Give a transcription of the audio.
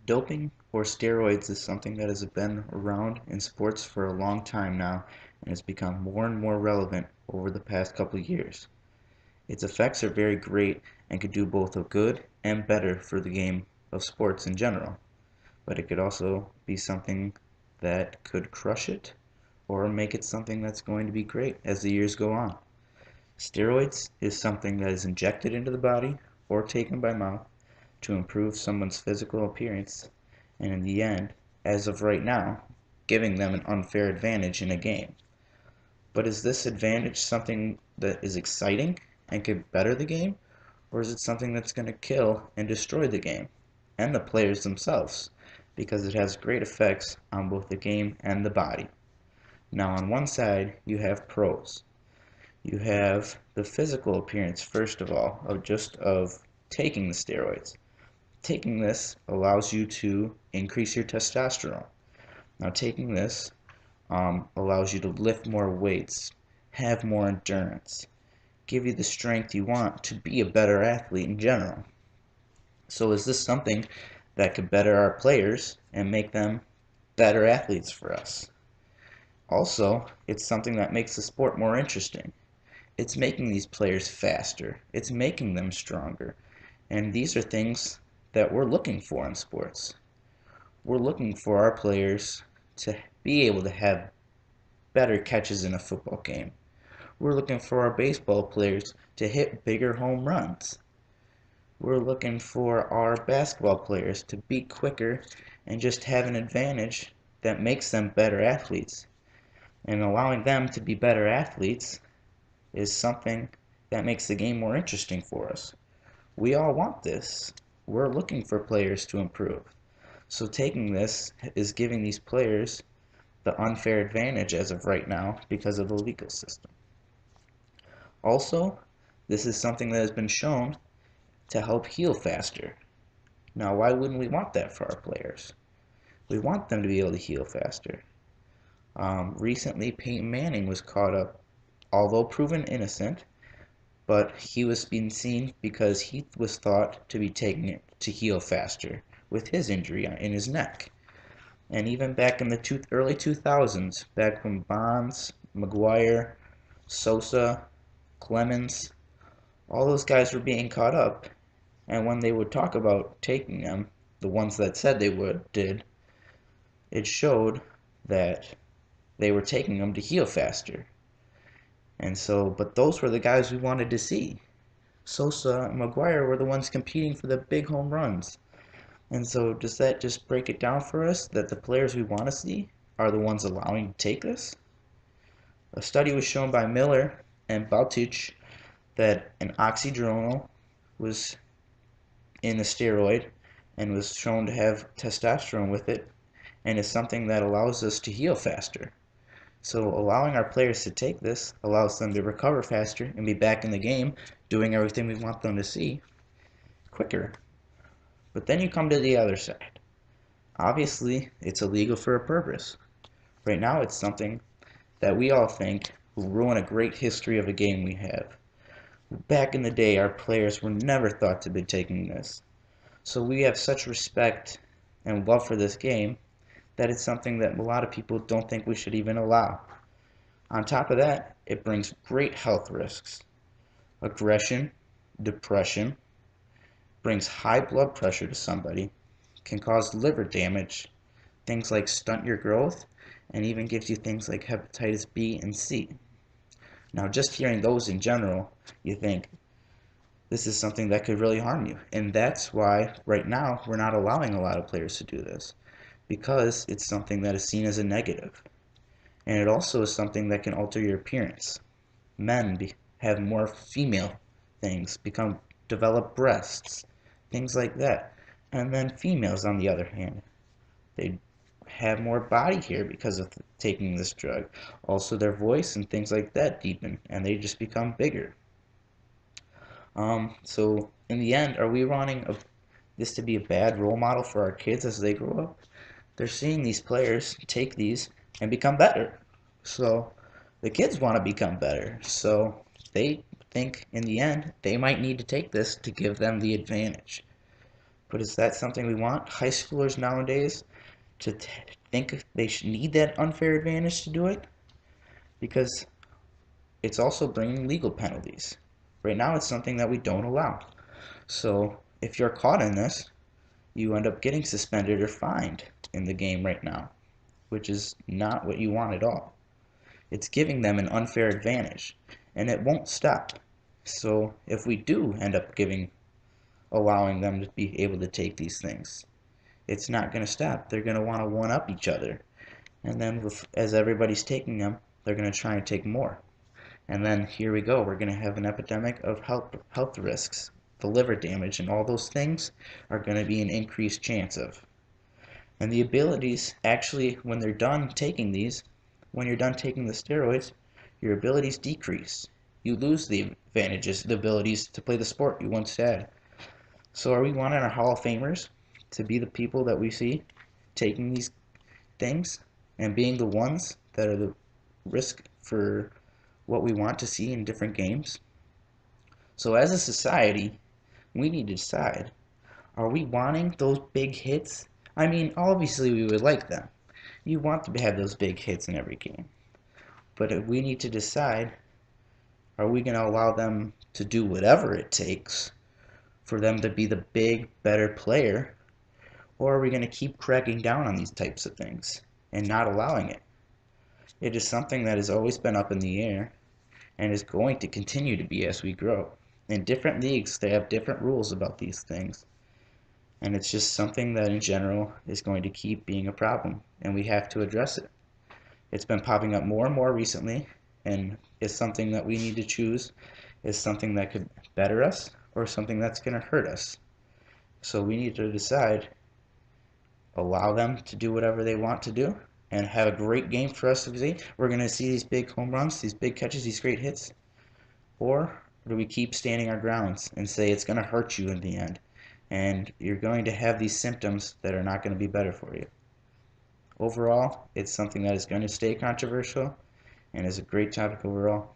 Doping or steroids is something that has been around in sports for a long time now and has become more and more relevant over the past couple of years. Its effects are very great and could do both a good and better for the game of sports in general, but it could also be something that could crush it or make it something that's going to be great as the years go on. Steroids is something that is injected into the body or taken by mouth to improve someone's physical appearance, and in the end, as of right now, giving them an unfair advantage in a game. But is this advantage something that is exciting and could better the game, or is it something that's going to kill and destroy the game and the players themselves, because it has great effects on both the game and the body? Now, on one side, you have pros. You have the physical appearance, first of all, of taking the steroids. Taking this allows you to increase your testosterone. Now, taking this allows you to lift more weights, have more endurance, give you the strength you want to be a better athlete in general. So is this something that could better our players and make them better athletes for us? Also, it's something that makes the sport more interesting. It's making these players faster. It's making them stronger. And these are things that we're looking for in sports. We're looking for our players to be able to have better catches in a football game. We're looking for our baseball players to hit bigger home runs. We're looking for our basketball players to be quicker and just have an advantage that makes them better athletes. And allowing them to be better athletes is something that makes the game more interesting for us. We all want this. We're looking for players to improve. So taking this is giving these players the unfair advantage as of right now because of the legal system. Also, this is something that has been shown to help heal faster. Now, why wouldn't we want that for our players? We want them to be able to heal faster. Recently, Peyton Manning was caught up, although proven innocent, but he was being seen because he was thought to be taking it to heal faster with his injury in his neck. And even back in the early 2000s, back when Bonds, McGuire, Sosa, Clemens, all those guys were being caught up, and when they would talk about taking them, the ones that said they did, it showed that they were taking them to heal faster. And so, but those were the guys we wanted to see. Sosa and McGuire were the ones competing for the big home runs. And so does that just break it down for us that the players we want to see are the ones allowing to take this? A study was shown by Miller and Baltich that an oxydronal was in a steroid and was shown to have testosterone with it and is something that allows us to heal faster. So allowing our players to take this allows them to recover faster and be back in the game doing everything we want them to see quicker. But then you come to the other side. Obviously, it's illegal for a purpose. Right now, it's something that we all think will ruin a great history of a game we have. Back in the day, our players were never thought to be taking this. So we have such respect and love for this game that it's something that a lot of people don't think we should even allow. On top of that, it brings great health risks. Aggression, depression, brings high blood pressure to somebody, can cause liver damage, things like stunt your growth, and even gives you things like hepatitis B and C. Now, just hearing those in general, you think this is something that could really harm you. And that's why, right now, we're not allowing a lot of players to do this, because it's something that is seen as a negative. And it also is something that can alter your appearance. Men have more female things, develop breasts, things like that. And then females, on the other hand, they have more body hair because of taking this drug. Also, their voice and things like that deepen, and they just become bigger. So in the end, are we wanting this to be a bad role model for our kids as they grow up? They're seeing these players take these and become better. So the kids want to become better. So they think in the end they might need to take this to give them the advantage. But is that something we want high schoolers nowadays to think they should need that unfair advantage to do it? Because it's also bringing legal penalties. Right now, it's something that we don't allow. So if you're caught in this, you end up getting suspended or fined in the game right now, which is not what you want at all. It's giving them an unfair advantage, and it won't stop. So if we do end up allowing them to be able to take these things, it's not going to stop. They're going to want to one up each other, and then as everybody's taking them, they're going to try and take more. And then here we go. We're going to have an epidemic of health risks. The liver damage and all those things are going to be an increased chance of. And the abilities actually, when they're done taking these, when you're done taking the steroids, your abilities decrease. You lose the advantages, the abilities to play the sport you once had. So are we wanting our Hall of Famers to be the people that we see taking these things and being the ones that are the risk for what we want to see in different games? So as a society, we need to decide, are we wanting those big hits? I mean, obviously we would like them. You want to have those big hits in every game. But we need to decide, are we going to allow them to do whatever it takes for them to be the big, better player? Or are we going to keep cracking down on these types of things and not allowing it? It is something that has always been up in the air and is going to continue to be as we grow. In different leagues, they have different rules about these things. And it's just something that in general is going to keep being a problem, and we have to address it. It's been popping up more and more recently, and it's something that we need to choose is something that could better us or something that's going to hurt us. So we need to decide, allow them to do whatever they want to do and have a great game for us to see. We're going to see these big home runs, these big catches, these great hits. Or do we keep standing our grounds and say it's going to hurt you in the end? And you're going to have these symptoms that are not going to be better for you. Overall, it's something that is going to stay controversial and is a great topic overall.